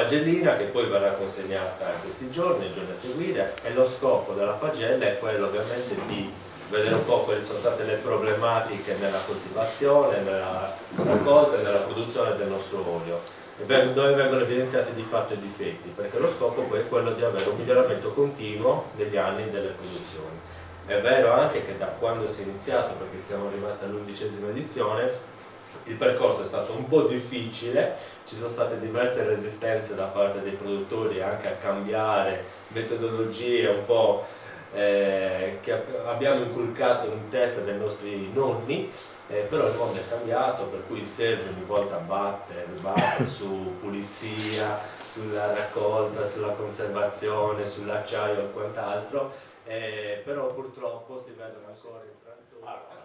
pagellina che poi verrà consegnata in questi giorni, nei giorni a seguire, e lo scopo della pagella è quello ovviamente di vedere un po' quali sono state le problematiche nella coltivazione, nella raccolta e nella produzione del nostro olio, dove vengono evidenziati di fatto i difetti, perché lo scopo poi è quello di avere un miglioramento continuo negli anni delle produzioni. È vero anche che da quando si è iniziato, perché siamo arrivati all'11ª edizione, il percorso è stato un po' difficile, ci sono state diverse resistenze da parte dei produttori anche a cambiare metodologie un po' che abbiamo inculcato in testa dei nostri nonni, però il mondo è cambiato, per cui Sergio ogni volta batte su pulizia, sulla raccolta, sulla conservazione, sull'acciaio e quant'altro, però purtroppo si vedono ancora in frantura.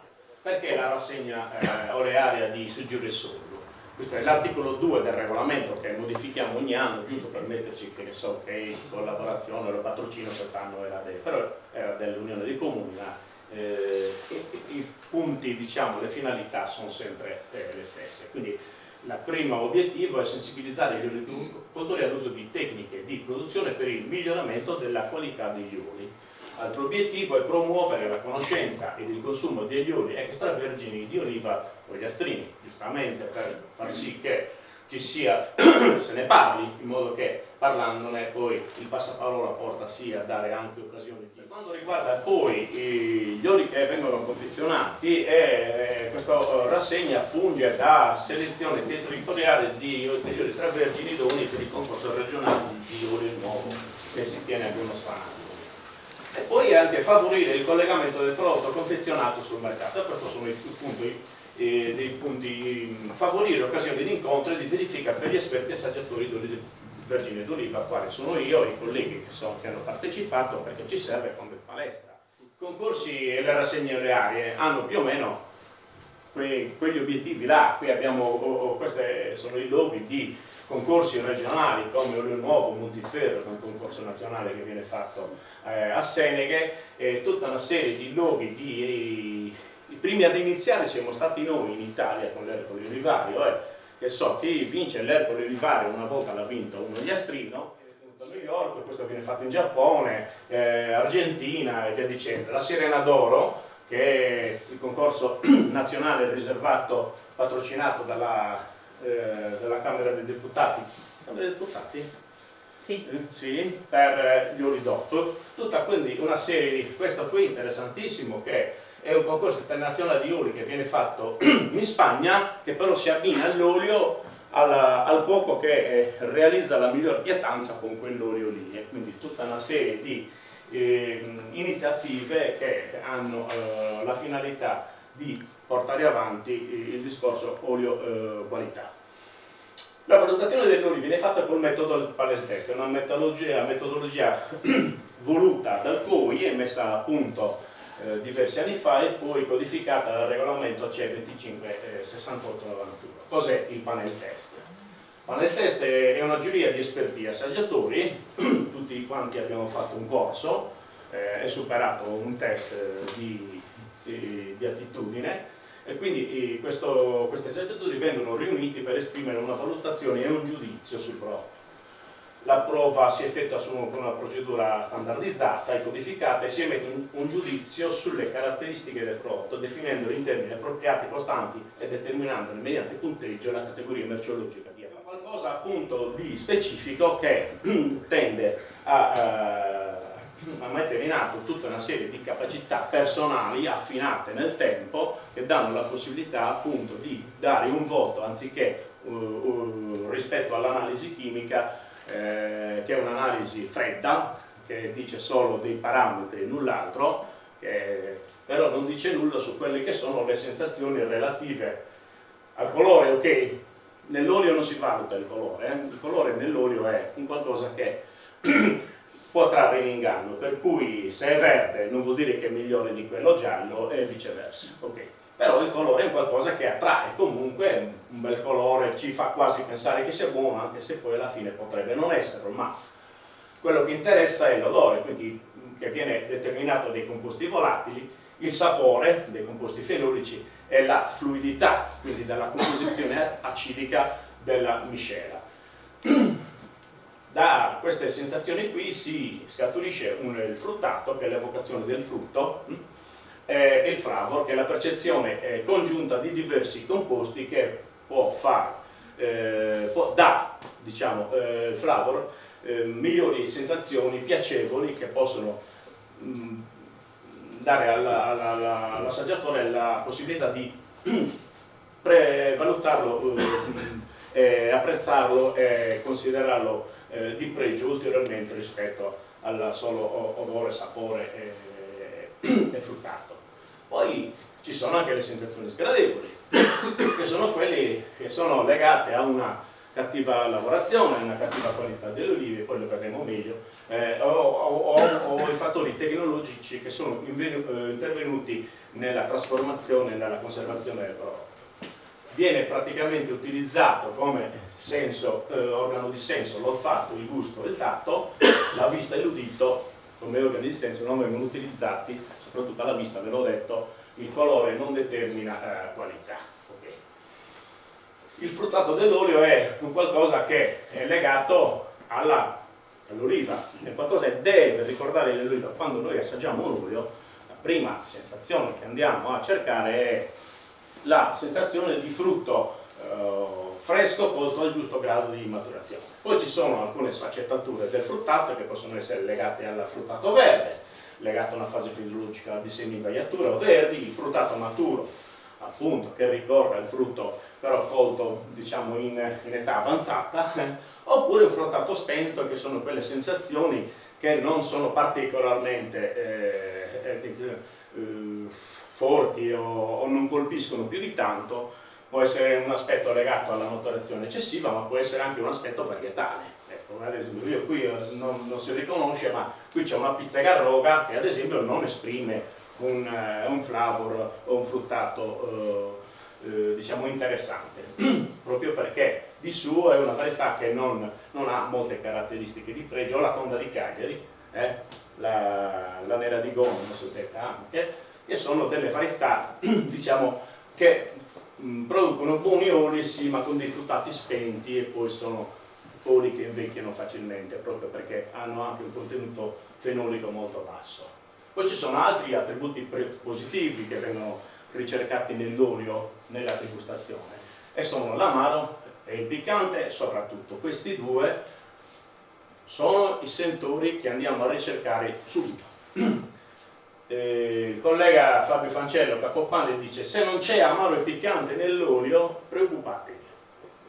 Perché la rassegna olearia di Seggiole Sollo? Questo è l'articolo 2 del regolamento che modifichiamo ogni anno, giusto per metterci, che ne so, che in collaborazione o il patrocinio quest'anno era dell'Unione dei Comuni, ma i punti, diciamo, le finalità sono sempre le stesse. Quindi il primo obiettivo è sensibilizzare gli olivicoltori all'uso di tecniche di produzione per il miglioramento della qualità degli oli. Altro obiettivo è promuovere la conoscenza ed il consumo degli oli extravergini di oliva oliastrini, giustamente per far sì che ci sia, se ne parli, in modo che parlandone poi il passaparola porta sì a dare anche occasioni. Per quanto riguarda poi gli oli che vengono confezionati, questa rassegna funge da selezione territoriale degli oli extravergini idonei per il concorso regionale di olio nuovo che si tiene a Buono. E poi anche favorire il collegamento del prodotto confezionato sul mercato. E questi sono dei punti, favorire occasioni di incontro e di verifica per gli esperti assaggiatori di olio vergine d'oliva, quali sono io e i colleghi che hanno partecipato, perché ci serve come palestra. I concorsi e le rassegne olearie hanno più o meno quegli obiettivi là. Qui abbiamo, questi sono i loghi di concorsi regionali come Olio Nuovo, Montiferro, che è un concorso nazionale che viene fatto a Seneghe, e tutta una serie di loghi i primi ad iniziare siamo stati noi in Italia con l'Ercole Olivario, che so, chi vince l'Ercole Olivario una volta l'ha vinto un oliastrino, a New York, questo viene fatto in Giappone, Argentina e via dicendo. La Sirena d'Oro, che è il concorso nazionale riservato, patrocinato dalla Camera dei Deputati. Camera dei Deputati? Sì. Sì, per gli oli DOP. Tutta quindi una serie di questo qui interessantissimo, che è un concorso internazionale di oli che viene fatto in Spagna, che però si abbina all'olio al cuoco che realizza la miglior pietanza con quell'olio lì, e quindi tutta una serie di iniziative che hanno la finalità di portare avanti il discorso olio qualità. La valutazione degli oli viene fatta col metodo del pallet test, è una metodologia voluta dal COI e messa a punto diversi anni fa e poi codificata dal regolamento CE 256891. Cos'è il panel test? Il panel test è una giuria di esperti assaggiatori, tutti quanti abbiamo fatto un corso, è superato un test di attitudine, e quindi questi assaggiatori vengono riuniti per esprimere una valutazione e un giudizio sul prodotto. La prova si effettua con una procedura standardizzata e codificata e si emette un giudizio sulle caratteristiche del prodotto, definendolo in termini appropriati, costanti e determinandone mediante punteggio la categoria merceologica di EVA. Qualcosa appunto di specifico che tende a mettere in atto tutta una serie di capacità personali affinate nel tempo, che danno la possibilità appunto di dare un voto anziché rispetto all'analisi chimica, che è un'analisi fredda, che dice solo dei parametri e null'altro, però non dice nulla su quelle che sono le sensazioni relative al colore. Ok, nell'olio non si valuta il colore nell'olio è un qualcosa che può trarre in inganno, per cui se è verde non vuol dire che è migliore di quello giallo e viceversa. Okay. Però il colore è un qualcosa che attrae, comunque un bel colore ci fa quasi pensare che sia buono, anche se poi alla fine potrebbe non esserlo, ma quello che interessa è l'odore, quindi che viene determinato dai composti volatili, il sapore dei composti fenolici e la fluidità, quindi della composizione acidica della miscela. Da queste sensazioni qui si scaturisce il fruttato, che è l'evocazione del frutto, e il flavor, che è la percezione congiunta di diversi composti che può dà, diciamo, il flavor migliori sensazioni piacevoli che possono dare all'assaggiatore la possibilità di valutarlo, apprezzarlo e considerarlo di pregio ulteriormente rispetto al solo odore, sapore e fruttato. Poi ci sono anche le sensazioni sgradevoli, che sono quelle che sono legate a una cattiva lavorazione, una cattiva qualità delle olive, poi lo vedremo meglio, o i fattori tecnologici che sono intervenuti nella trasformazione e nella conservazione del prodotto. Viene praticamente utilizzato come senso, organo di senso, l'olfatto, il gusto e il tatto, la vista e l'udito come organi di senso non vengono utilizzati, soprattutto alla vista, ve l'ho detto, il colore non determina qualità. Okay. Il fruttato dell'olio è un qualcosa che è legato all'oliva, è qualcosa che deve ricordare l'oliva. Quando noi assaggiamo un olio, la prima sensazione che andiamo a cercare è la sensazione di frutto fresco colto al giusto grado di maturazione. Poi ci sono alcune sfaccettature del fruttato che possono essere legate al fruttato verde, legato a una fase fisiologica di semi-invaiatura o verdi, il fruttato maturo, appunto, che ricorda il frutto però colto, diciamo, in età avanzata, oppure un fruttato spento, che sono quelle sensazioni che non sono particolarmente forti o non colpiscono più di tanto. Può essere un aspetto legato alla maturazione eccessiva, ma può essere anche un aspetto varietale. Ecco, ad esempio, io qui non si riconosce, ma qui c'è una pizzegarroga che ad esempio non esprime un flavor o un fruttato diciamo interessante, proprio perché di suo è una varietà che non ha molte caratteristiche di pregio. La tonda di Cagliari, la nera di Gomma, suddetta anche, che sono delle varietà diciamo che producono buoni oli, sì, ma con dei fruttati spenti, e poi sono oli che invecchiano facilmente proprio perché hanno anche un contenuto fenolico molto basso. Poi ci sono altri attributi positivi che vengono ricercati nell'olio nella degustazione, e sono l'amaro e il piccante. Soprattutto questi due sono i sentori che andiamo a ricercare subito. Il collega Fabio Fancello Capopane dice: se non c'è amaro e piccante nell'olio, preoccupatevi.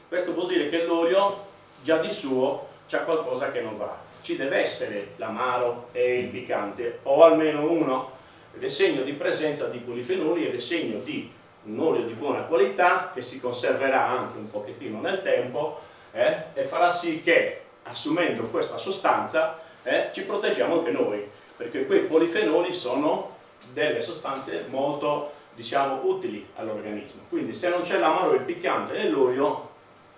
Questo vuol dire che l'olio già di suo c'ha qualcosa che non va. Ci deve essere l'amaro e il piccante, o almeno uno, ed è segno di presenza di polifenoli, ed è segno di un olio di buona qualità che si conserverà anche un pochettino nel tempo, e farà sì che, assumendo questa sostanza, ci proteggiamo anche noi, perché quei polifenoli sono delle sostanze molto, diciamo, utili all'organismo. Quindi se non c'è l'amaro e il piccante nell'olio,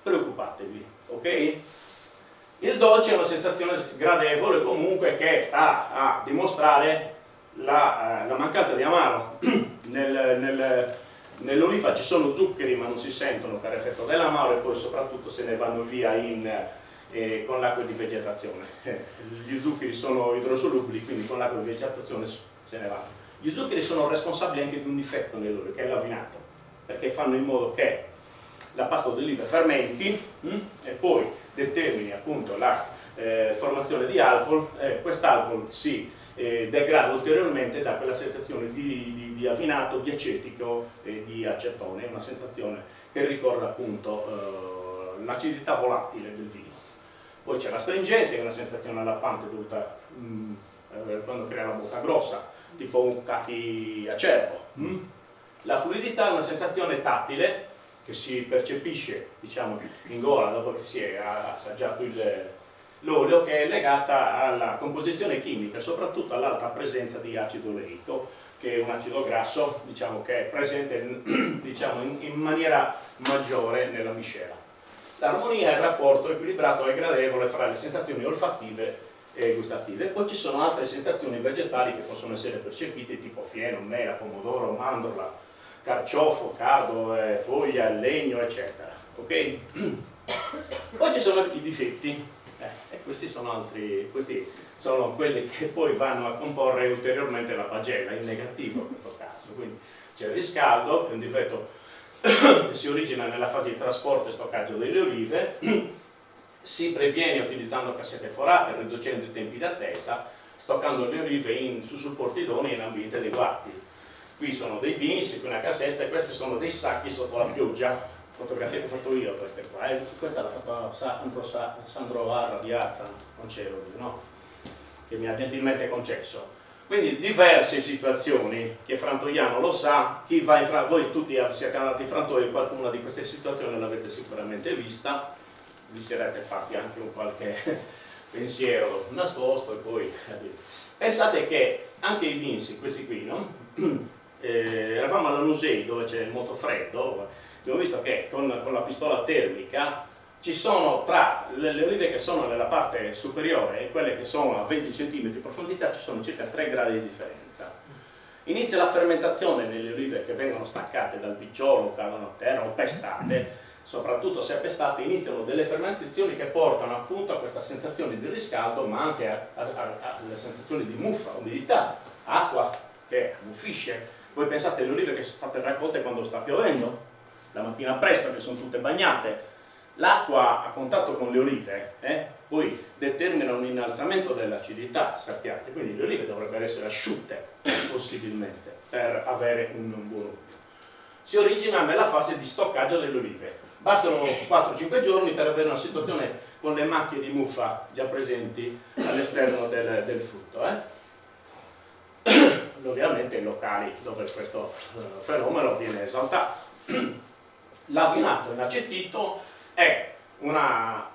preoccupatevi, ok? Il dolce è una sensazione gradevole comunque, che sta a dimostrare la mancanza di amaro. Nell'oliva ci sono zuccheri, ma non si sentono per effetto dell'amaro, e poi soprattutto se ne vanno via con l'acqua di vegetazione. Gli zuccheri sono idrosolubili, quindi con l'acqua di vegetazione se ne vanno. Gli zuccheri sono responsabili anche di un difetto nell'olio, che è l'avinato, perché fanno in modo che la pasta d'oliva fermenti e poi determini appunto la formazione di alcol. Quest'alcol si degrada ulteriormente da quella sensazione di avinato, di acetico e di acetone, una sensazione che ricorda appunto l'acidità volatile del vino. Poi c'è l'astringente, che è una sensazione allappante dovuta quando crea la bocca grossa, tipo un cacchi acerbo. La fluidità è una sensazione tattile che si percepisce, diciamo, in gola dopo che si è assaggiato l'olio, che è legata alla composizione chimica, soprattutto all'alta presenza di acido oleico, che è un acido grasso, diciamo, che è presente diciamo, in maniera maggiore nella miscela. L'armonia è il rapporto equilibrato e gradevole fra le sensazioni olfattive e gustative. Poi ci sono altre sensazioni vegetali che possono essere percepite, tipo fieno, mela, pomodoro, mandorla, carciofo, cardo, foglia, legno, eccetera. Ok? Poi ci sono i difetti. questi sono quelli che poi vanno a comporre ulteriormente la pagella, in negativo in questo caso. Quindi c'è il riscaldo, che è un difetto che si origina nella fase di trasporto e stoccaggio delle olive, si previene utilizzando cassette forate, riducendo i tempi di attesa, stoccando le olive su supporti idonei in ambienti adeguati. Qui sono dei bins, qui una cassetta, e questi sono dei sacchi sotto la pioggia, fotografie che ho fatto io queste qua, questa l'ha fatta Sandro Arra di Azza, non c'ero, no? Che mi ha gentilmente concesso. Quindi diverse situazioni che Frantoiano lo sa, chi va in voi tutti siete andati in frantoio, qualcuna di queste situazioni l'avete sicuramente vista, vi sarete fatti anche un qualche pensiero nascosto e poi pensate che anche i bins, questi qui, no? Eravamo alla Nusei dove c'è molto freddo, abbiamo visto che con la pistola termica ci sono tra le olive che sono nella parte superiore e quelle che sono a 20 cm di profondità, ci sono circa 3 gradi di differenza. Inizia la fermentazione nelle olive che vengono staccate dal picciolo, cadono a terra o pestate, soprattutto se pestate, iniziano delle fermentazioni che portano appunto a questa sensazione di riscaldo, ma anche alle sensazioni di muffa, umidità, acqua che ammuffisce. Voi pensate alle olive che sono state raccolte quando sta piovendo, la mattina presto, che sono tutte bagnate. L'acqua a contatto con le olive poi determina un innalzamento dell'acidità, sappiate, quindi le olive dovrebbero essere asciutte possibilmente per avere un buon uso. Si origina nella fase di stoccaggio delle olive. Bastano 4-5 giorni per avere una situazione con le macchie di muffa già presenti all'esterno del frutto. Ovviamente in locali dove questo fenomeno viene esaltato. L'avvinato inacettito è una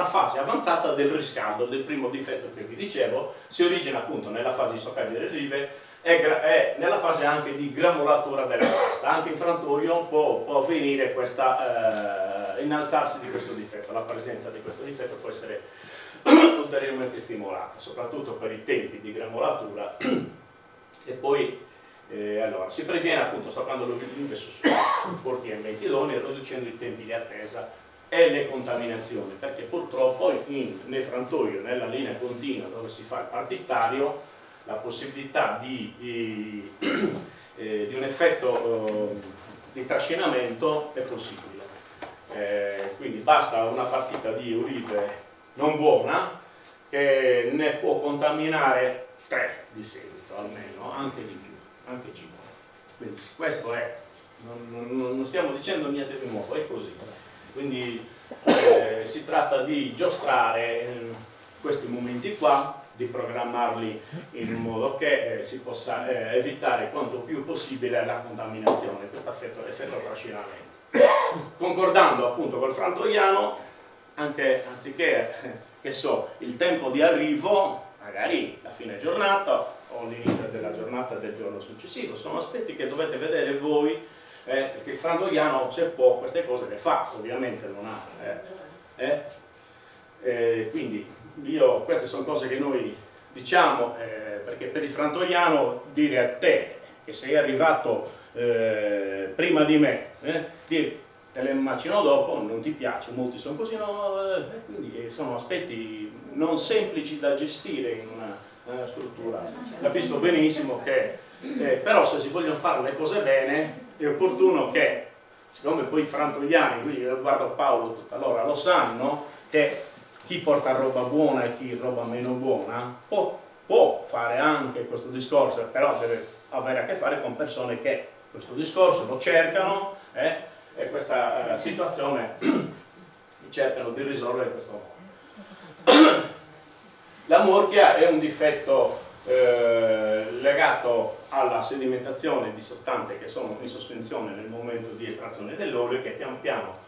fase avanzata del riscaldo, del primo difetto che vi dicevo, si origina appunto nella fase di stoccaggio delle olive, è nella fase anche di granulatura della pasta. Anche in frantoio può avvenire questa innalzarsi di questo difetto, la presenza di questo difetto può essere ulteriormente stimolata, soprattutto per i tempi di granulatura. E poi allora, si previene appunto stoccando le olive su supporti e ambienti idonei, riducendo i tempi di attesa e le contaminazioni, perché purtroppo nel frantoio, nella linea continua dove si fa il partittario, la possibilità di un effetto di trascinamento è possibile. Quindi basta una partita di olive non buona che ne può contaminare 3 di seguito, almeno, anche di più, anche 5. Quindi questo è, non stiamo dicendo niente di nuovo, è così. Quindi si tratta di giostrare questi momenti qua, di programmarli in modo che si possa evitare quanto più possibile la contaminazione, questo effetto trascinamento. Concordando appunto col frantoiano, anche anziché il tempo di arrivo, magari la fine giornata o l'inizio della giornata del giorno successivo, sono aspetti che dovete vedere voi, perché il frantoiano se può queste cose le fa, ovviamente non ha. Quindi queste sono cose che noi diciamo, perché per il frantoiano dire a te che sei arrivato prima di me, dire te le immagino dopo, non ti piace, molti sono così, no, quindi sono aspetti non semplici da gestire in una struttura. Capisco benissimo che, però se si vogliono fare le cose bene, è opportuno che, siccome poi i frantoiani, qui io guardo Paolo tutta l'ora, lo sanno, che chi porta roba buona e chi roba meno buona può fare anche questo discorso, però deve avere a che fare con persone che questo discorso lo cercano e questa situazione cercano di risolvere in questo modo. La morchia è un difetto legato alla sedimentazione di sostanze che sono in sospensione nel momento di estrazione dell'olio, che pian piano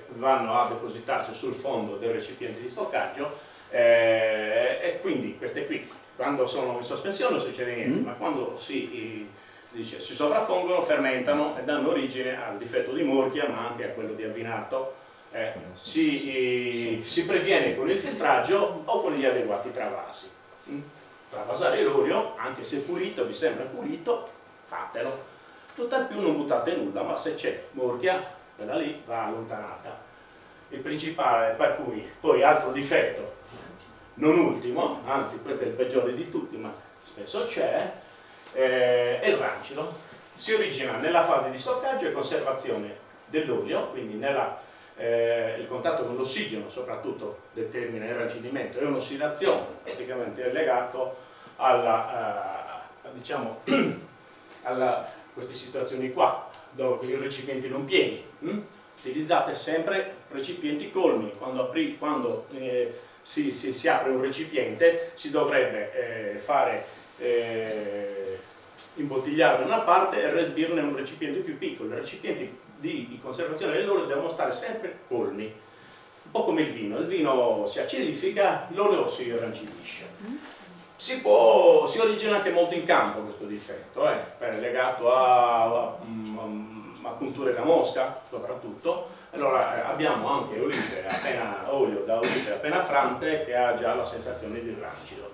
vanno a depositarsi sul fondo del recipiente di stoccaggio, e quindi queste qui quando sono in sospensione non succede niente, ma quando si sovrappongono, fermentano e danno origine al difetto di morchia, ma anche a quello di avvinato. Si previene con il filtraggio o con gli adeguati travasi. Travasare l'olio, anche se pulito, vi sembra pulito, fatelo. Tutt'al più non buttate nulla, ma se c'è morchia, quella lì va allontanata. il principale, per cui poi altro difetto, non ultimo, anzi questo è il peggiore di tutti, ma spesso c'è, è il rancido. Si origina nella fase di stoccaggio e conservazione dell'olio, quindi il contatto con l'ossigeno soprattutto determina il rancidimento, è un'ossidazione, praticamente è legato diciamo, queste situazioni qua, dove i recipienti non pieni. Utilizzate sempre recipienti colmi. Quando si apre un recipiente si dovrebbe imbottigliare una parte e riempirne un recipiente più piccolo. I recipienti di conservazione dell'olio devono stare sempre colmi, un po' come il vino si acidifica, l'olio si rancidisce. Si origina anche molto in campo questo difetto, è legato a punture da mosca soprattutto. Allora abbiamo anche olio da olivere appena frante che ha già la sensazione di rancido.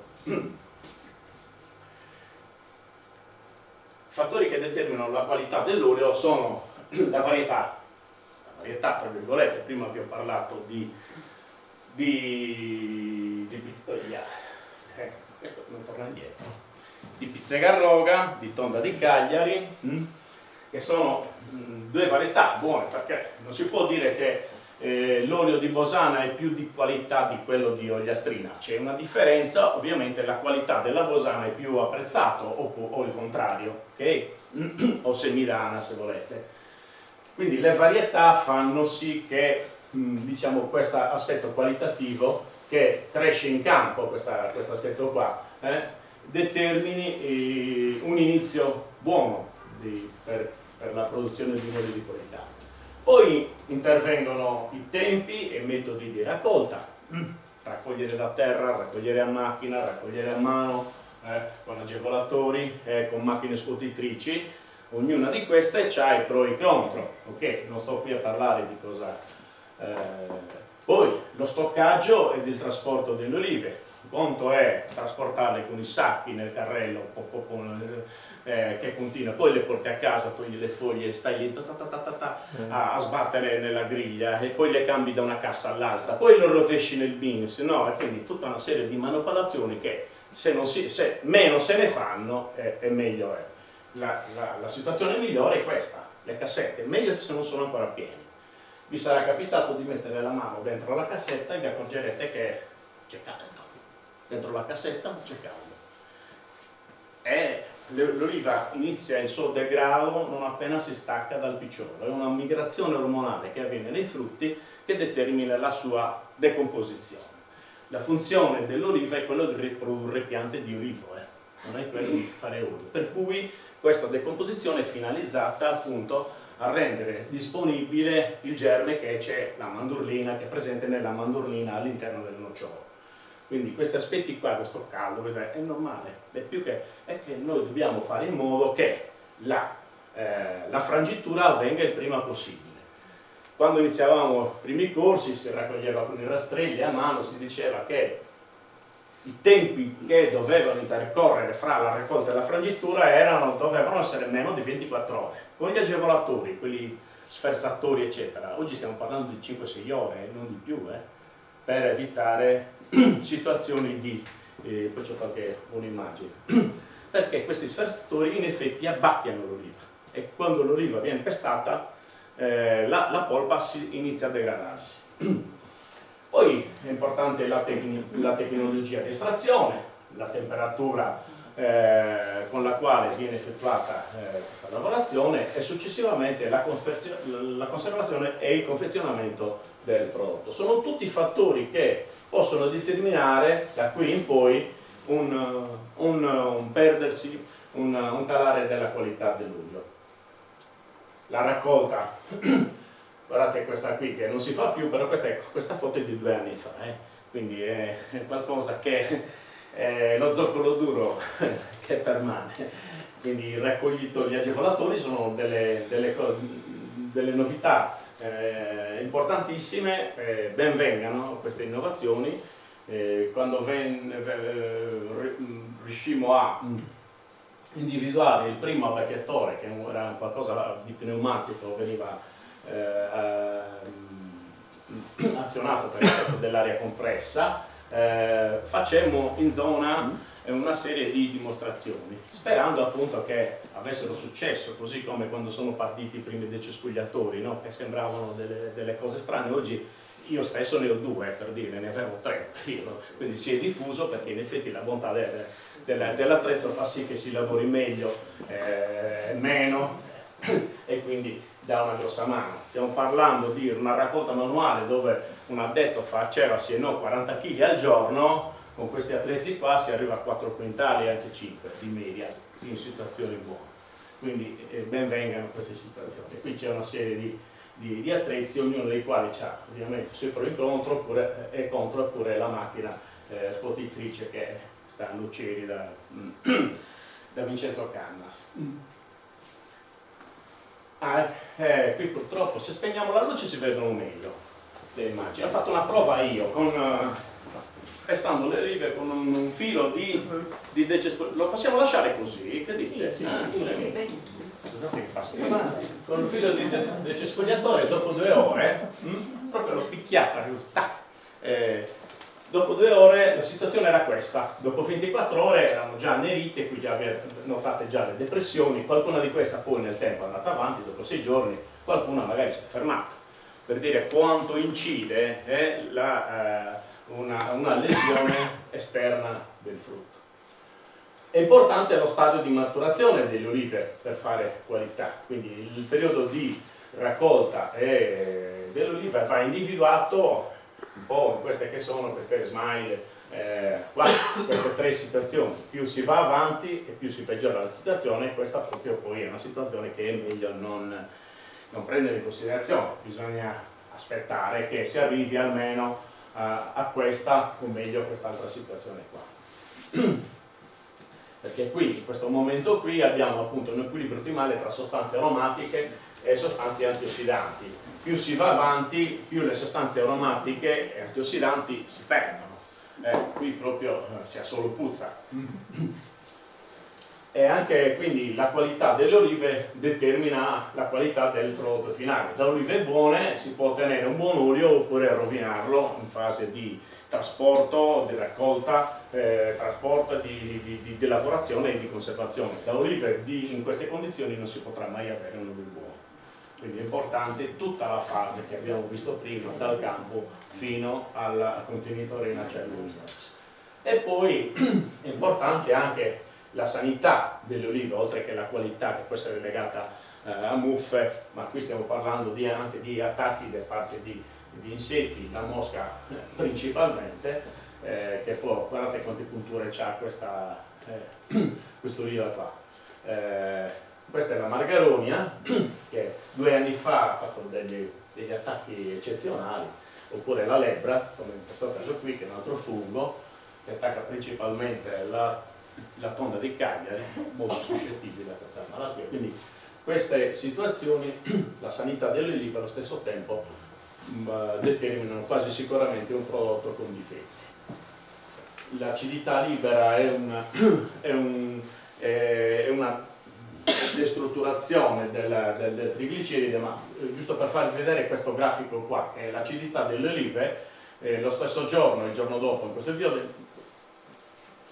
Fattori che determinano la qualità dell'olio sono la varietà tra virgolette. Prima vi ho parlato di questo non torna indietro, di Pizzegarroga, di Tonda di Cagliari, che sono due varietà buone, perché non si può dire che l'olio di Bosana è più di qualità di quello di Ogliastrina. C'è una differenza, ovviamente la qualità della Bosana è più apprezzato o il contrario, ok? O Semilana se volete. Quindi le varietà fanno sì che diciamo questo aspetto qualitativo che cresce in campo, questo aspetto qua, determini un inizio buono per la produzione di olio di qualità. Poi intervengono i tempi e metodi di raccolta, raccogliere da terra, raccogliere a macchina, raccogliere a mano, con agevolatori, con macchine scuotitrici. Ognuna di queste ha i pro e i contro, ok? Non sto qui a parlare di cosa. Poi lo stoccaggio ed il trasporto delle olive. Il conto è trasportarle con i sacchi nel carrello che continua, poi le porti a casa, togli le foglie, stai lì a sbattere nella griglia e poi le cambi da una cassa all'altra, poi lo rovesci nel bins, no? E quindi tutta una serie di manipolazioni che se meno se ne fanno e meglio è. La situazione migliore è questa, le cassette, meglio se non sono ancora piene. Vi sarà capitato di mettere la mano dentro la cassetta e vi accorgerete che c'è caldo. Dentro la cassetta c'è caldo. E l'oliva inizia il suo degrado non appena si stacca dal picciolo. È una migrazione ormonale che avviene nei frutti che determina la sua decomposizione. La funzione dell'oliva è quella di riprodurre piante di olivo, non è quello di fare olio. Per cui questa decomposizione è finalizzata appunto a rendere disponibile il germe che c'è la mandorlina, che è presente nella mandorlina all'interno del nocciolo. Quindi questi aspetti qua, questo caldo, è normale, è che noi dobbiamo fare in modo che la frangitura avvenga il prima possibile. Quando iniziavamo i primi corsi si raccoglieva con i rastrelli a mano, si diceva che i tempi che dovevano intercorrere fra la raccolta e la frangitura dovevano essere meno di 24 ore. Con gli agevolatori, quelli sferzatori eccetera, oggi stiamo parlando di 5-6 ore, non di più, per evitare situazioni di... poi c'è qualche un'immagine. Perché questi sferzatori in effetti abbacchiano l'oliva e quando l'oliva viene pestata la polpa inizia a degradarsi. Poi è importante la tecnologia di estrazione, la temperatura con la quale viene effettuata questa lavorazione e successivamente la conservazione e il confezionamento del prodotto. Sono tutti fattori che possono determinare da qui in poi un perdersi, un calare della qualità dell'olio. La raccolta, guardate questa qui che non si fa più, però questa foto è di 2 anni fa, quindi è qualcosa che lo zoccolo duro che permane. Quindi gli agevolatori sono delle novità importantissime, ben vengano queste innovazioni. Quando riuscimmo a individuare il primo abbacchiatore, che era qualcosa di pneumatico, veniva azionato per effetto dell'aria compressa, facemmo in zona una serie di dimostrazioni, sperando appunto che avessero successo, così come quando sono partiti i primi decespugliatori, no? Che sembravano delle cose strane. Oggi io stesso ne ho 2, per dire, ne avevo 3, quindi si è diffuso, perché in effetti la bontà dell'attrezzo fa sì che si lavori meglio, meno, e quindi dà una grossa mano. Stiamo parlando di una raccolta manuale dove un addetto faceva sì e no 40 kg al giorno. Con questi attrezzi qua si arriva a 4 quintali, anche 5 di media, in situazioni buone. Quindi ben vengano queste situazioni. Qui c'è una serie di attrezzi, ognuno dei quali ha ovviamente i suoi pro e contro, eppure la macchina scuotitrice che sta a Luceri da Vincenzo Cannas. Qui purtroppo se spegniamo la luce si vedono meglio le immagini. Ho fatto una prova io pestando le rive con un filo di decespugliatore. Lo possiamo lasciare così? Che dite? Sì. Scusate che passo con un filo di decespugliatore dopo 2 ore, proprio l'ho picchiata così, tac. Dopo 2 ore la situazione era questa, dopo 24 ore erano già annerite, qui già notate già le depressioni, qualcuna di queste poi nel tempo è andata avanti, dopo 6 giorni qualcuna magari si è fermata, per dire quanto incide una lesione esterna del frutto. È importante lo stadio di maturazione delle olive per fare qualità, quindi il periodo di raccolta delle olive va individuato un po' in queste che sono queste smile, queste 3 situazioni. Più si va avanti e più si peggiora la situazione, questa proprio poi è una situazione che è meglio non prendere in considerazione, bisogna aspettare che si arrivi almeno a questa, o meglio a quest'altra situazione qua. Perché qui, in questo momento qui, abbiamo appunto un equilibrio ottimale tra sostanze aromatiche e sostanze antiossidanti. Più si va avanti, più le sostanze aromatiche e antiossidanti si perdono. Qui proprio c'è solo puzza. E anche quindi la qualità delle olive determina la qualità del prodotto finale. Da olive buone si può ottenere un buon olio oppure rovinarlo in fase di trasporto, di raccolta, trasporto, di lavorazione e di conservazione. Da olive in queste condizioni non si potrà mai avere un olio buono. Quindi è importante tutta la fase che abbiamo visto prima, dal campo fino al contenitore in acciaio inox. E poi è importante anche la sanità delle olive, oltre che la qualità che può essere legata a muffe, ma qui stiamo parlando anche di attacchi da parte di insetti, la mosca principalmente, che poi guardate quante punture c'ha quest'oliva qua. Questa è la margaronia, che 2 anni fa ha fatto degli attacchi eccezionali, oppure la lebbra, come in questo caso qui, che è un altro fungo, che attacca principalmente la tonda di Cagliari, molto suscettibile a questa malattia. Quindi queste situazioni, la sanità dell'oliva allo stesso tempo determinano quasi sicuramente un prodotto con difetti. L'acidità libera è una destrutturazione del trigliceride, ma giusto per farvi vedere questo grafico qua, che è l'acidità delle olive, lo stesso giorno e il giorno dopo in questo video,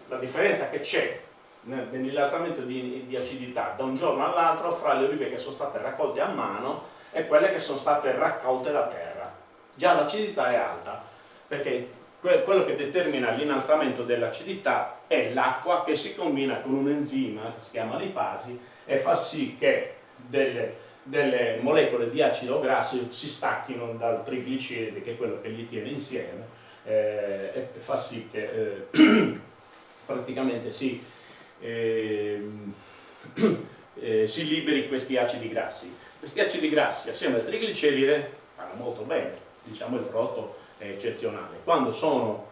la differenza che c'è nell'innalzamento di acidità da un giorno all'altro fra le olive che sono state raccolte a mano e quelle che sono state raccolte da terra. Già l'acidità è alta, perché quello che determina l'innalzamento dell'acidità è l'acqua che si combina con un enzima che si chiama lipasi e fa sì che delle molecole di acido grasso si stacchino dal trigliceride, che è quello che li tiene insieme, e fa sì che praticamente si liberi questi acidi grassi. Questi acidi grassi assieme al trigliceride vanno molto bene, diciamo il prodotto è eccezionale. Quando sono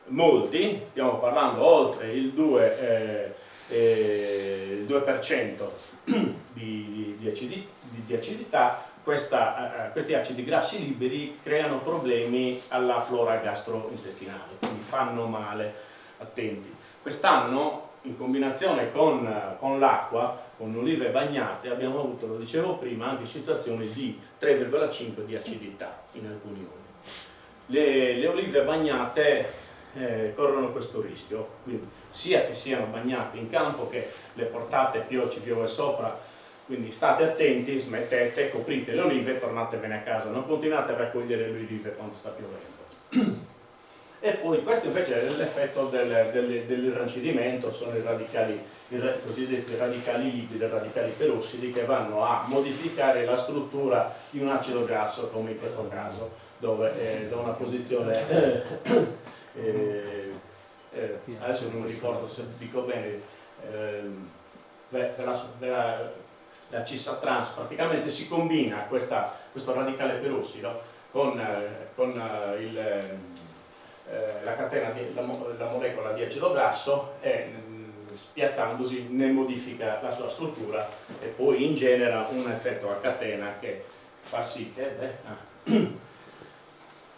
molti, stiamo parlando oltre il 2% di acidità, questi acidi grassi liberi creano problemi alla flora gastrointestinale, quindi fanno male, attenti. Quest'anno, in combinazione con l'acqua, con olive bagnate, abbiamo avuto, lo dicevo prima, anche situazioni di 3,5 di acidità in alcuni oli. le olive bagnate corrono questo rischio, quindi sia che siano bagnate in campo che le portate piove sopra, quindi state attenti, smettete, coprite le olive e tornatevene a casa, non continuate a raccogliere le olive quando sta piovendo. E poi questo invece è l'effetto dell'irrancidimento, sono i cosiddetti radicali liquidi, radicali perossidi, che vanno a modificare la struttura di un acido grasso, come in questo caso, dove da una posizione adesso non mi ricordo se dico bene, la cissatrans praticamente si combina questo radicale perossido con la catena la molecola di acido grasso e spiazzandosi ne modifica la sua struttura e poi ingenera un effetto a catena che fa sì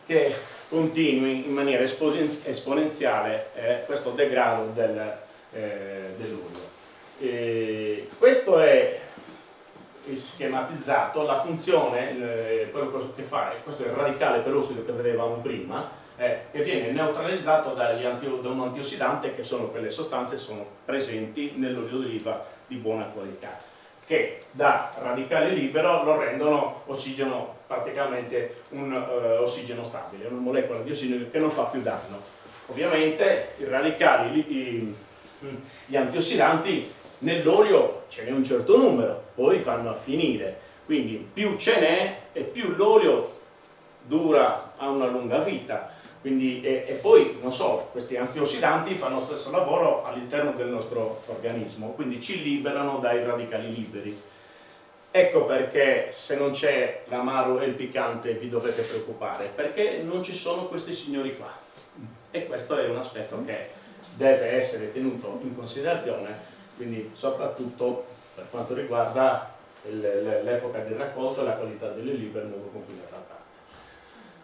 che continui in maniera esponenziale questo degrado dell'olio. Questo è schematizzato, la funzione, quello che fa, questo è il radicale perossido che vedevamo prima, che viene neutralizzato da un antiossidante, che sono quelle sostanze che sono presenti nell'olio d'oliva di buona qualità, che da radicale libero lo rendono ossigeno, praticamente un ossigeno stabile, una molecola di ossigeno che non fa più danno. Ovviamente i radicali, gli antiossidanti nell'olio ce n'è un certo numero, poi vanno a finire, quindi più ce n'è e più l'olio ha una lunga vita. Quindi, e poi, non so, questi antiossidanti fanno lo stesso lavoro all'interno del nostro organismo, quindi ci liberano dai radicali liberi. Ecco perché se non c'è l'amaro e il piccante vi dovete preoccupare, perché non ci sono questi signori qua. E questo è un aspetto che deve essere tenuto in considerazione, quindi soprattutto per quanto riguarda l'epoca del raccolto e la qualità delle olive e il modo con cui le trattate.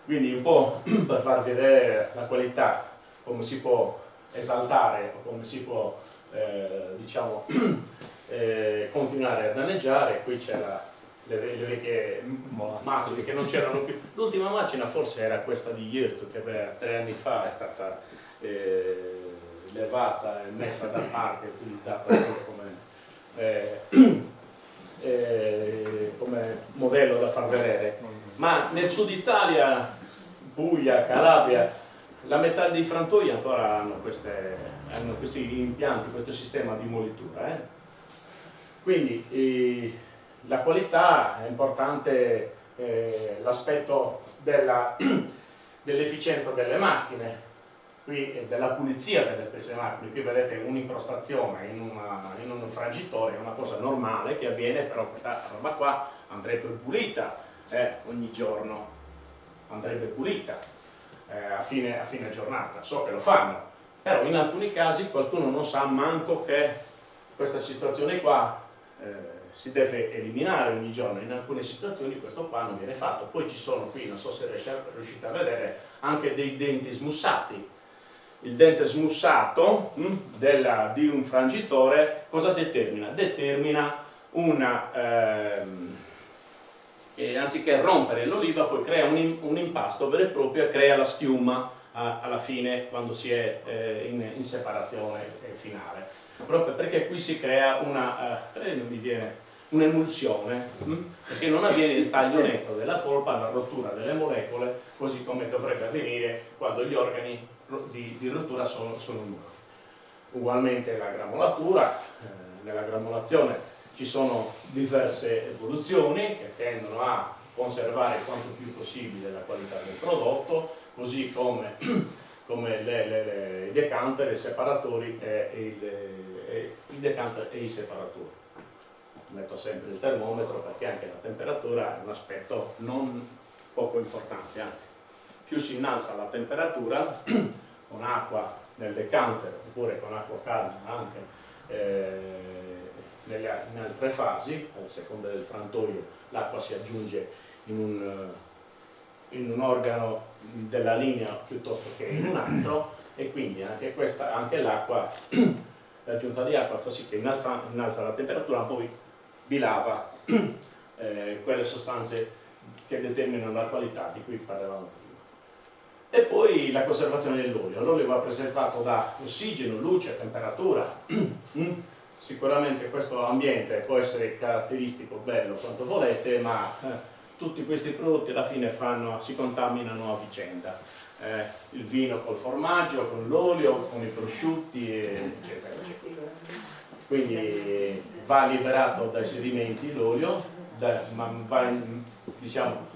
Quindi un po' per farvi vedere la qualità, come si può esaltare o come si può continuare a danneggiare. Qui c'era le vecchie macine che non c'erano più. L'ultima macina forse era questa di Jerzu, che 3 anni fa è stata levata e messa da parte, utilizzata come modello da far vedere. Ma nel sud Italia, Puglia, Calabria, la metà dei frantoi ancora hanno questi impianti, questo sistema di molitura. Quindi la qualità è importante, l'aspetto dell'efficienza delle macchine, qui della pulizia delle stesse macchine. Qui vedete un'incrostazione in un frangitore, è una cosa normale che avviene, però questa roba qua andrebbe pulita ogni giorno, andrebbe pulita a fine giornata. So che lo fanno, però in alcuni casi qualcuno non sa manco che questa situazione qua si deve eliminare ogni giorno. In alcune situazioni questo qua non viene fatto. Poi ci sono qui, non so se riuscite a vedere, anche dei denti smussati. Il dente smussato di un frangitore cosa determina? Determina anziché rompere l'oliva, poi crea un impasto vero e proprio e crea la schiuma alla fine, quando si è in separazione finale. Proprio perché qui si crea un'emulsione, perché non avviene il taglio netto della polpa, la rottura delle molecole, così come dovrebbe avvenire quando gli organi di rottura sono nuovi. Ugualmente la gramolatura, nella gramolazione ci sono diverse evoluzioni che tendono a conservare quanto più possibile la qualità del prodotto, così come i decanter, i separatori i decanter e i separatori. Metto sempre il termometro perché anche la temperatura è un aspetto non poco importante, anzi più si innalza la temperatura con acqua nel decanter oppure con acqua calda anche in altre fasi, a seconda del frantoio l'acqua si aggiunge in un organo della linea piuttosto che in un altro, e quindi anche l'acqua, l'aggiunta di acqua fa sì che innalza la temperatura, poi dilava quelle sostanze che determinano la qualità di cui parlavamo prima. E poi la conservazione dell'olio. L'olio va preservato da ossigeno, luce, temperatura. Sicuramente questo ambiente può essere caratteristico, bello quanto volete, ma tutti questi prodotti alla fine si contaminano a vicenda. Il vino col formaggio, con l'olio, con i prosciutti, eccetera, eccetera. Quindi va liberato dai sedimenti l'olio, ma va diciamo,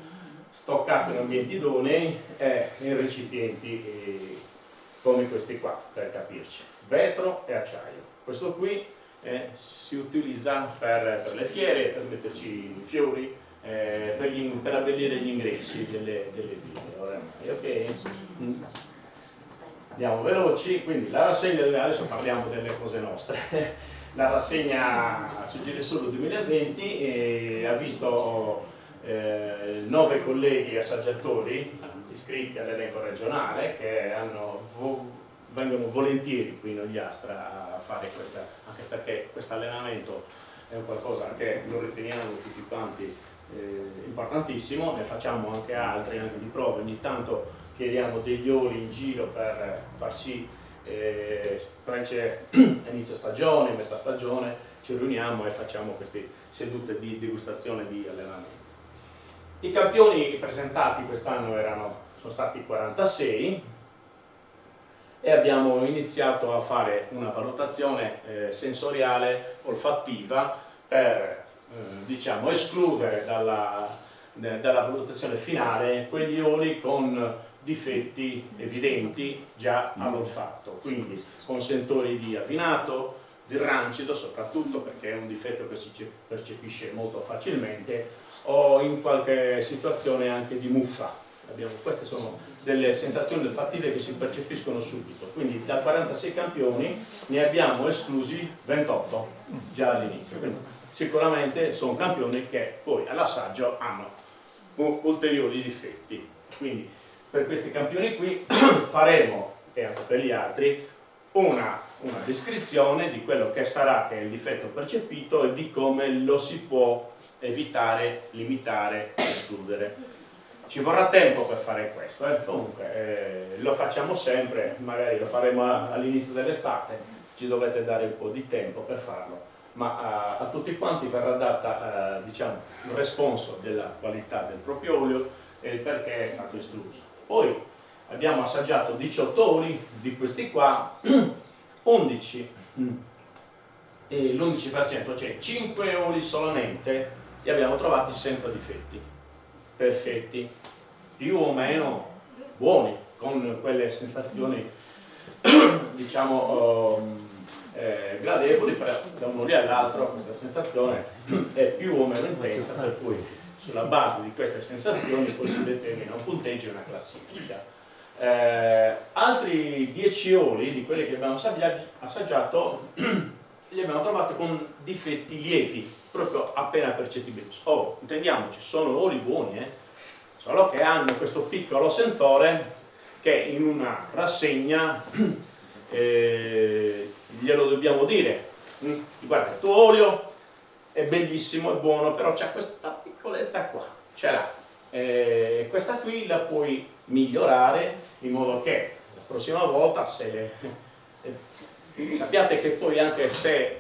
stoccato in ambienti idonei e in recipienti come questi qua, per capirci, vetro e acciaio. Questo qui si utilizza per le fiere, per metterci fiori, per abbellire gli ingressi delle ville oramai, ok? Andiamo veloci, quindi la rassegna, adesso parliamo delle cose nostre. La rassegna su Girasole 2020 ha visto 9 colleghi assaggiatori iscritti all'elenco regionale che vengono volentieri qui in Ogliastra a fare questa, anche perché questo allenamento è un qualcosa che lo riteniamo tutti quanti importantissimo, ne facciamo anche altri, anche di prove, ogni tanto chiediamo degli oli in giro per far sì, inizio stagione, metà stagione, ci riuniamo e facciamo queste sedute di degustazione di allenamento. I campioni presentati quest'anno sono stati 46 e abbiamo iniziato a fare una valutazione sensoriale, olfattiva, per diciamo, escludere dalla valutazione finale quegli oli con difetti evidenti già all'olfatto, quindi con sentori di avvinato, di rancido soprattutto perché è un difetto che si percepisce molto facilmente, o in qualche situazione anche di muffa. Queste sono delle sensazioni olfattive che si percepiscono subito, quindi da 46 campioni ne abbiamo esclusi 28 già all'inizio, quindi sicuramente sono campioni che poi all'assaggio hanno ulteriori difetti. Quindi per questi campioni qui faremo, e anche per gli altri, una descrizione di quello che sarà che è il difetto percepito e di come lo si può evitare, limitare, escludere. Ci vorrà tempo per fare questo, comunque lo facciamo sempre, magari lo faremo all'inizio dell'estate, ci dovete dare un po' di tempo per farlo, ma a tutti quanti verrà data diciamo, il responso della qualità del proprio olio e il perché è stato escluso. Poi abbiamo assaggiato 18 oli, di questi qua 11 e l'11%, cioè 5 oli solamente, li abbiamo trovati senza difetti, perfetti, più o meno buoni, con quelle sensazioni diciamo gradevoli, da un olio all'altro questa sensazione è più o meno intensa, per cui sulla base di queste sensazioni poi si determina un punteggio e una classifica. Altri 10 oli di quelli che abbiamo assaggiato li abbiamo trovati con difetti lievi, proprio appena percettibili. Intendiamoci, sono oli buoni, solo che hanno questo piccolo sentore che in una rassegna glielo dobbiamo dire. Guarda, il tuo olio è bellissimo, è buono, però c'è questa piccolezza qua, ce l'ha. Questa qui la puoi migliorare in modo che la prossima volta, sappiate che poi anche se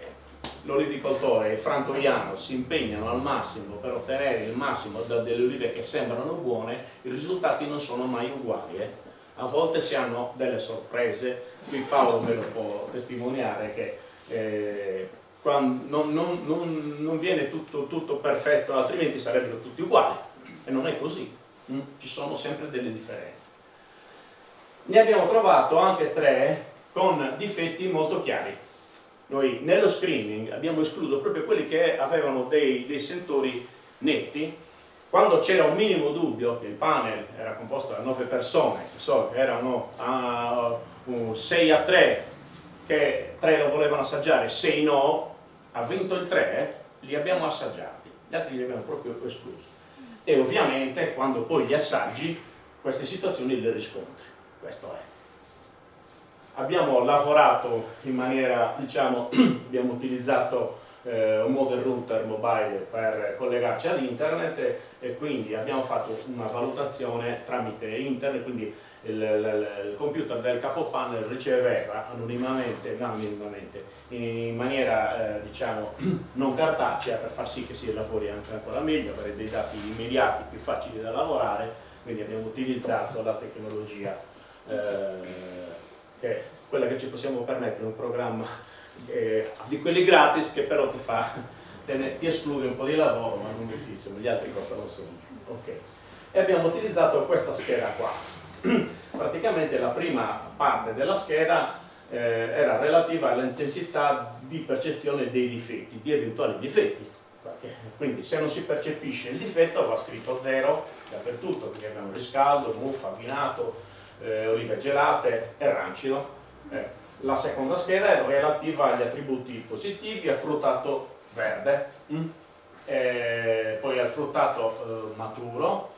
l'olivicoltore e il frantoiano si impegnano al massimo per ottenere il massimo da delle olive che sembrano buone, i risultati non sono mai uguali. A volte si hanno delle sorprese, qui Paolo me lo può testimoniare che non viene tutto perfetto, altrimenti sarebbero tutti uguali, e non è così, ci sono sempre delle differenze. Ne abbiamo trovato anche 3 con difetti molto chiari. Noi nello screening abbiamo escluso proprio quelli che avevano dei sentori netti. Quando c'era un minimo dubbio che il panel era composto da 9 persone, che erano 6 a 3, che 3 lo volevano assaggiare, 6 no, ha vinto il 3, li abbiamo assaggiati, gli altri li abbiamo proprio esclusi. E ovviamente quando poi li assaggi, queste situazioni le riscontri. Questo è. Abbiamo lavorato in maniera, diciamo, abbiamo utilizzato un model router mobile per collegarci ad internet e quindi abbiamo fatto una valutazione tramite internet, quindi il computer del capo panel riceveva anonimamente, in maniera diciamo non cartacea, per far sì che si lavori anche ancora meglio, avere dei dati immediati, più facili da lavorare. Quindi abbiamo utilizzato la tecnologia che è quella che ci possiamo permettere, un programma di quelli gratis che però ti esclude un po' di lavoro, ma non moltissimo, gli altri costano solo. Okay. E abbiamo utilizzato questa scheda qua. Praticamente la prima parte della scheda era relativa all'intensità di percezione dei difetti, di eventuali difetti. Quindi se non si percepisce il difetto va scritto 0 dappertutto, perché abbiamo riscaldo, muffa, vinato, olive gelate e rancido. La seconda scheda è relativa agli attributi positivi, al fruttato verde, poi al fruttato maturo,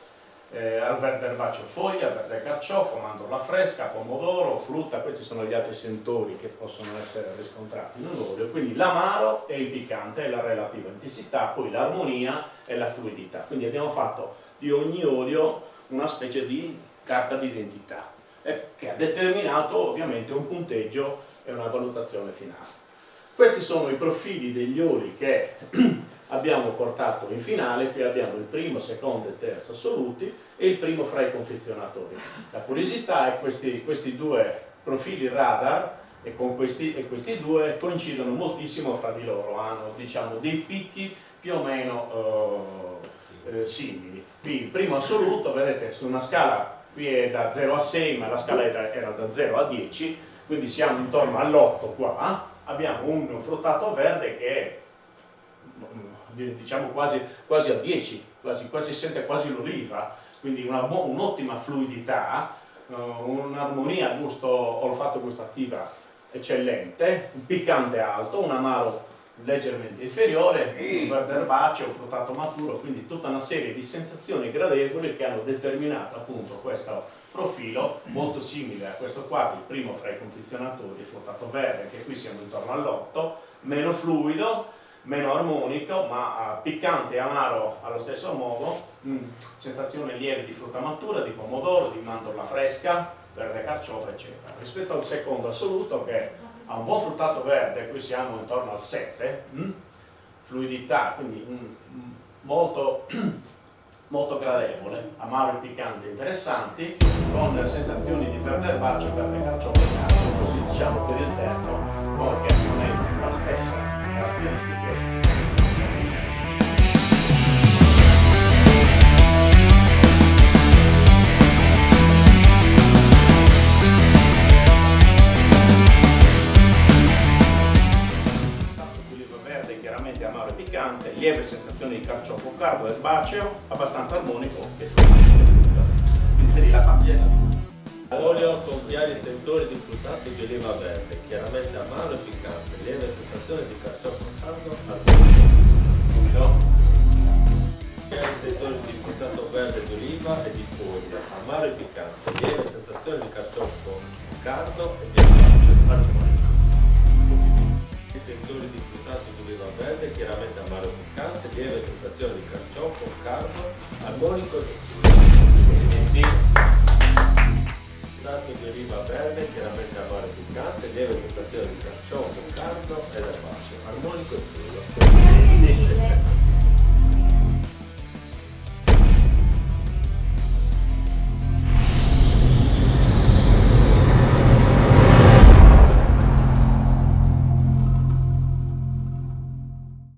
al verde erbaceo foglia, verde carciofo, mandorla fresca, pomodoro, frutta. Questi sono gli altri sentori che possono essere riscontrati nell'olio. Quindi l'amaro e il piccante è la relativa intensità, poi l'armonia e la fluidità. Quindi abbiamo fatto di ogni olio una specie di carta d'identità che ha determinato ovviamente un punteggio e una valutazione finale. Questi sono i profili degli oli che abbiamo portato in finale. Qui abbiamo il primo, secondo e terzo assoluti e il primo fra i confezionatori. La curiosità è che questi due profili radar e questi due coincidono moltissimo fra di loro, hanno diciamo dei picchi più o meno simili. Qui il primo assoluto, vedete, su una scala qui è da 0 a 6, ma la scala era da 0 a 10, quindi siamo intorno all'8 qua. Abbiamo un fruttato verde che è diciamo quasi a 10, quasi sente quasi l'oliva, quindi un'ottima fluidità, un'armonia olfatto gustativa eccellente, un piccante alto, un amaro leggermente inferiore, un verde erbaceo, un fruttato maturo, quindi tutta una serie di sensazioni gradevoli che hanno determinato appunto questo profilo molto simile a questo qua, il primo fra i confezionatori, il fruttato verde, che qui siamo intorno all'8, meno fluido, meno armonico, ma piccante e amaro allo stesso modo, sensazione lieve di frutta matura, di pomodoro, di mandorla fresca, verde carciofo, eccetera. Rispetto al secondo assoluto, che ha un buon fruttato verde, qui siamo intorno al 7, fluidità, quindi molto gradevole, amaro e piccante interessanti, con sensazioni di verde erbaceo, verde carciofo e carne, così diciamo per il terzo, che non è la stessa caratteristiche. Chiaramente amaro e piccante, lieve sensazione di carciofo, cardo erbaceo, abbastanza armonico e frutta. Quindi la pagella. Olio con chiari sentori di fruttato di oliva verde, chiaramente amaro e piccante, lieve sensazione di carciofo caldo, armonico. Chiari sentori di fruttato verde di oliva e di foglia, amaro e piccante, lieve sensazione di carciofo caldo e di erbaceo, armonico. Sentori di fruttato di oliva verde, chiaramente amaro e piccante, lieve sensazione di carciofo caldo, armonico e